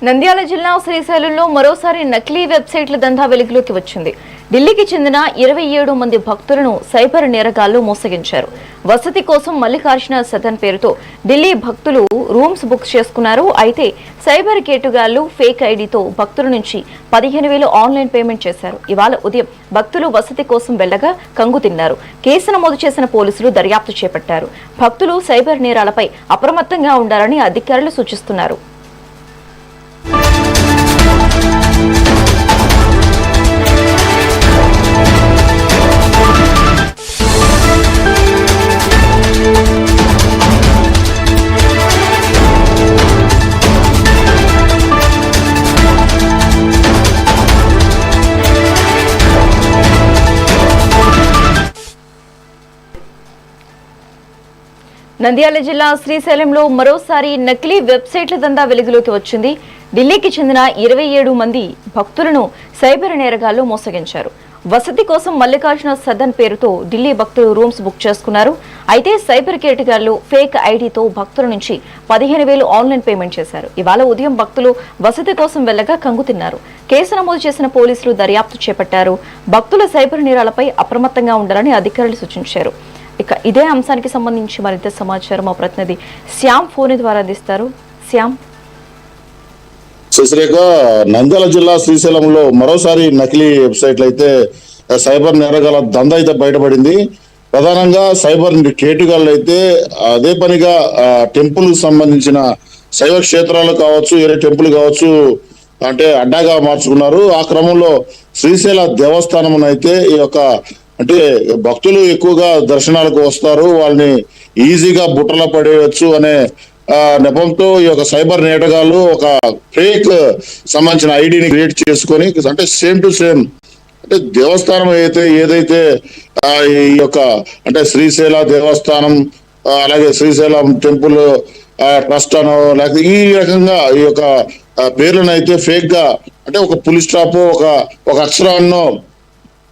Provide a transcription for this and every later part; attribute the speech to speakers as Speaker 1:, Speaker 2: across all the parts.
Speaker 1: నంద్యాల జిల్లా శ్రీశైలంలో మరోసారి నకిలీ వెబ్సైట్ల దందా వెలుగులోకి వచ్చింది. ఢిల్లీకి చెందిన 27 మంది భక్తులను సైబర్ నేరగాళ్లు మోసగించారు. వసతి కోసం మల్లికార్జున సదన్ పేరుతో ఢిల్లీ భక్తులు రూమ్స్ బుక్ చేసుకున్నారు. అయితే సైబర్ కేటుగాళ్లు ఫేక్ ఐడితో భక్తుల నుంచి 15,000 ఆన్లైన్ పేమెంట్ చేశారు. ఇవాళ ఉదయం భక్తులు వసతి కోసం వెళ్లగా కంగు తిన్నారు. కేసు నమోదు చేసిన పోలీసులు దర్యాప్తు చేపట్టారు. భక్తులు సైబర్ నేరాలపై అప్రమత్తంగా ఉండాలని అధికారులు సూచిస్తున్నారు. నంద్యాల జిల్లా శ్రీశైలంలో మరోసారి నకిలీ వెబ్సైట్ల దందా వెలుగులోకి వచ్చింది. ఢిల్లీకి చెందిన 27 మంది భక్తులను సైబర్ నేరగాళ్లు మోసగించారు. వసతి కోసం మల్లికార్జున సదన్ పేరుతో ఢిల్లీ భక్తులు రూమ్స్ బుక్ చేసుకున్నారు. అయితే సైబర్ కేటుగాళ్లు ఫేక్ ఐడితో భక్తుల నుంచి 15,000 ఆన్లైన్ పేమెంట్ చేశారు. ఇవాళ ఉదయం భక్తులు వసతి కోసం వెళ్లగా కంగు తిన్నారు. కేసు నమోదు చేసిన పోలీసులు దర్యాప్తు చేపట్టారు. భక్తుల సైబర్ నేరాలపై అప్రమత్తంగా ఉండాలని అధికారులు సూచించారు. ఇక ఇదే అంశానికి సంబంధించి మరింత సమాచారం మా ప్రతినిధి శ్యామ్ ఫోన్ ద్వారా అందిస్తారు. శ్యామ్.
Speaker 2: శశిరేఖ, నంద్యాల జిల్లా శ్రీశైలంలో మరోసారి నకిలీ వెబ్సైట్లు అయితే సైబర్ నేరగాల దంద అయితే బయటపడింది. ప్రధానంగా సైబర్ కేటుగాళ్ళు అయితే అదే పనిగా టెంపుల్ సంబంధించిన శైవ క్షేత్రాలు కావచ్చు, వేరే టెంపుల్ కావచ్చు అంటే అడ్డాగా మార్చుకున్నారు. ఆ క్రమంలో శ్రీశైల దేవస్థానం అయితే ఈ యొక్క అంటే భక్తులు ఎక్కువగా దర్శనాలకు వస్తారు, వాళ్ళని ఈజీగా బుట్టలో పడేయచ్చు అనే నెపంతో ఈ యొక్క సైబర్ నేటగాళ్ళు ఒక ఫేక్ సంబంధించిన ఐడిని క్రియేట్ చేసుకొని అంటే సేమ్ టు సేమ్ అంటే దేవస్థానం ఏదైతే ఈ యొక్క అంటే శ్రీశైల దేవస్థానం అలాగే శ్రీశైలం టెంపుల్ ట్రస్ట్ అనో లేకపోతే ఈ రకంగా ఈ యొక్క పేర్లను అయితే ఫేక్ గా అంటే ఒక పులి స్టాప్ ఒక అక్షరాన్నో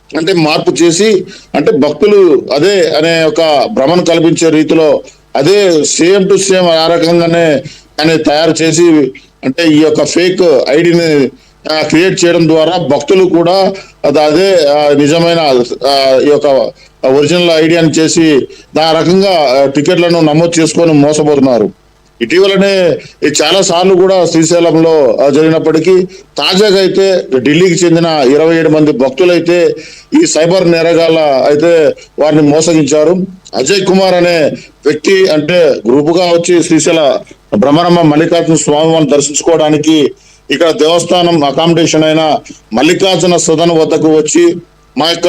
Speaker 2: అంటే మార్పు చేసి అంటే భక్తులు అదే అనే ఒక భ్రమను కల్పించే రీతిలో అదే సేమ్ టు సేమ్ ఆ రకంగానే అని తయారు చేసి అంటే ఈ యొక్క ఫేక్ ఐడిని క్రియేట్ చేయడం ద్వారా భక్తులు కూడా అదే నిజమైన ఈ యొక్క ఒరిజినల్ ఐడియాని చేసి ఆ రకంగా టికెట్లను నమోదు చేసుకొని మోసపోతున్నారు. ఇటీవలనే చాలా సార్లు కూడా శ్రీశైలంలో జరిగినప్పటికీ తాజాగా అయితే ఢిల్లీకి చెందిన 27 మంది భక్తులైతే ఈ సైబర్ నేరగాళ్ళ అయితే వారిని మోసగించారు. అజయ్ కుమార్ అనే వ్యక్తి అంటే గ్రూపుగా వచ్చి శ్రీశైల బ్రహ్మరమ్మ మల్లికార్జున స్వామి వారిని దర్శించుకోవడానికి ఇక్కడ దేవస్థానం అకామిడేషన్ అయిన మల్లికార్జున సదన్ వద్దకు వచ్చి మా యొక్క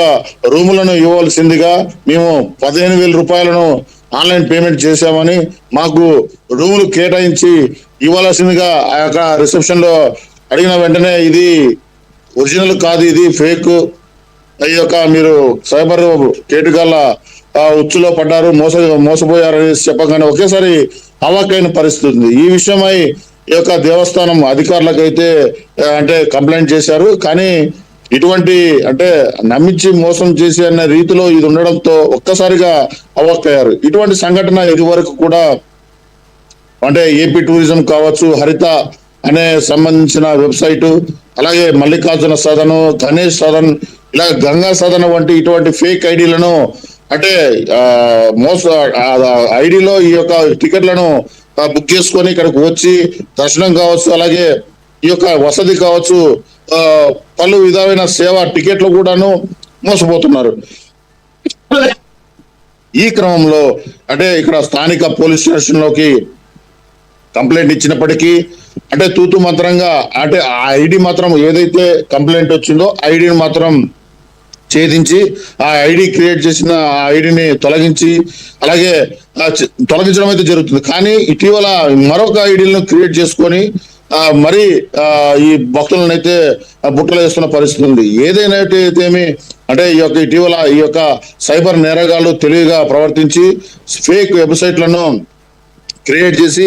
Speaker 2: రూములను ఇవ్వాల్సిందిగా మేము 15,000 రూపాయలను ఆన్లైన్ పేమెంట్ చేశామని మాకు రూములు కేటాయించి ఇవ్వాల్సిందిగా ఆ యొక్క రిసెప్షన్ లో అడిగిన వెంటనే ఇది ఒరిజినల్ కాదు, ఇది ఫేక్, ఈ యొక్క మీరు సైబర్ కేటుగాళ్ళ ఉచ్చులో పడ్డారు, మోసపోయారని చెప్పగానే ఒకేసారి అవాక్కైన పరిస్థితి ఉంది. ఈ విషయమై ఈ యొక్క దేవస్థానం అధికారులకైతే అంటే కంప్లైంట్ చేశారు. కానీ ఇటువంటి అంటే నమ్మించి మోసం చేసి అన్న రీతిలో ఇది ఉండడంతో ఒక్కసారిగా అవాక్కయ్యారు. ఇటువంటి సంఘటన ఇది వరకు కూడా అంటే ఏపీ టూరిజం కావచ్చు, హరిత అనే సంబంధించిన వెబ్సైటు, అలాగే మల్లికార్జున సదను, గణేష్ సదన్, ఇలా గంగా సదన్ వంటి ఇటువంటి ఫేక్ ఐడీలను అంటే ఐడిలో ఈ యొక్క టికెట్లను బుక్ చేసుకొని ఇక్కడికి వచ్చి దర్శనం కావచ్చు, అలాగే ఈ యొక్క వసతి కావచ్చు, పలు విధమైన సేవ టికెట్లు కూడాను మోసపోతున్నారు. ఈ క్రమంలో అంటే ఇక్కడ స్థానిక పోలీస్ స్టేషన్ లోకి కంప్లైంట్ ఇచ్చినప్పటికీ అంటే తూతు మంత్రంగా అంటే ఆ ఐడి మాత్రం ఏదైతే కంప్లైంట్ వచ్చిందో ఐడిని మాత్రం ఛేదించి ఆ ఐడి క్రియేట్ చేసిన ఆ ఐడిని తొలగించి అలాగే తొలగించడం అయితే జరుగుతుంది. కానీ ఇటీవల మరొక ఐడీలను క్రియేట్ చేసుకొని మరి ఈ భక్తులను అయితే బుట్టలు వేస్తున్న పరిస్థితి ఉంది. ఏదైనా అంటే ఈ యొక్క ఇటీవల ఈ యొక్క సైబర్ నేరగాళ్ళు తెలివిగా ప్రవర్తించి ఫేక్ వెబ్సైట్లను క్రియేట్ చేసి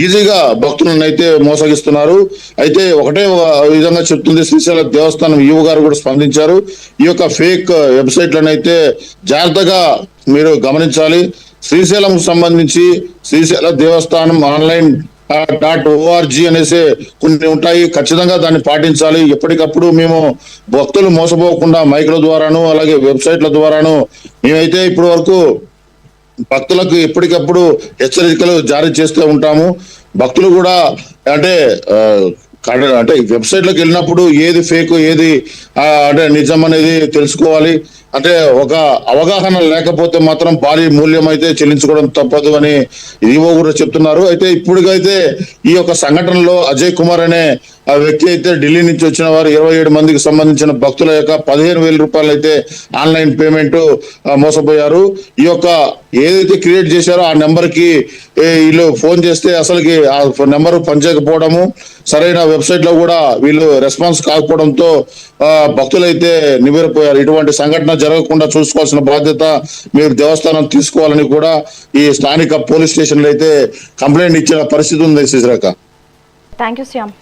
Speaker 2: ఈజీగా భక్తులను అయితే మోసగిస్తున్నారు. అయితే ఒకటే విధంగా చెప్తుంది శ్రీశైల దేవస్థానం ఈవో గారు కూడా స్పందించారు. ఈ యొక్క ఫేక్ వెబ్సైట్లను అయితే జాగ్రత్తగా మీరు గమనించాలి. శ్రీశైలం సంబంధించి శ్రీశైల దేవస్థానం ఆన్లైన్ .org అనేసి కొన్ని ఉంటాయి. ఖచ్చితంగా దాన్ని పాటించాలి. ఎప్పటికప్పుడు మేము భక్తులు మోసపోకుండా మైకుల ద్వారాను అలాగే వెబ్సైట్ల ద్వారాను మేమైతే ఇప్పటి వరకు భక్తులకు ఎప్పటికప్పుడు హెచ్చరికలు జారీ చేస్తూ ఉంటాము. భక్తులు కూడా అంటే అంటే వెబ్సైట్లకు వెళ్ళినప్పుడు ఏది ఫేక్ ఏది అంటే నిజం అనేది తెలుసుకోవాలి. అంటే ఒక అవగాహన లేకపోతే మాత్రం భారీ మూల్యం అయితే చెల్లించుకోవడం తప్పదు అని ఈవో కూడా చెప్తున్నారు. అయితే ఇప్పుడుకైతే ఈ యొక్క సంఘటనలో అజయ్ కుమార్ అనే ఆ వ్యక్తి అయితే ఢిల్లీ నుంచి వచ్చిన వారు 27 మందికి సంబంధించిన భక్తుల యొక్క 15,000 రూపాయలు అయితే ఆన్లైన్ పేమెంట్ మోసపోయారు. ఈ యొక్క ఏదైతే క్రియేట్ చేశారో ఆ నెంబర్ కి వీళ్ళు ఫోన్ చేస్తే అసలుకి ఆ నెంబర్ పనిచేయకపోవడము, సరైన వెబ్సైట్ లో కూడా వీళ్ళు రెస్పాన్స్ కాకపోవడంతో భక్తులైతే నివ్వెరపోయారు. ఇటువంటి సంఘటన జరగకుండా చూసుకోవాల్సిన బాధ్యత మీరు దేవస్థానం తీసుకోవాలని కూడా ఈ స్థానిక పోలీస్ స్టేషన్లో అయితే కంప్లైంట్ ఇచ్చిన పరిస్థితి ఉంది. శశిరేఖ.
Speaker 1: Thank you Shyam.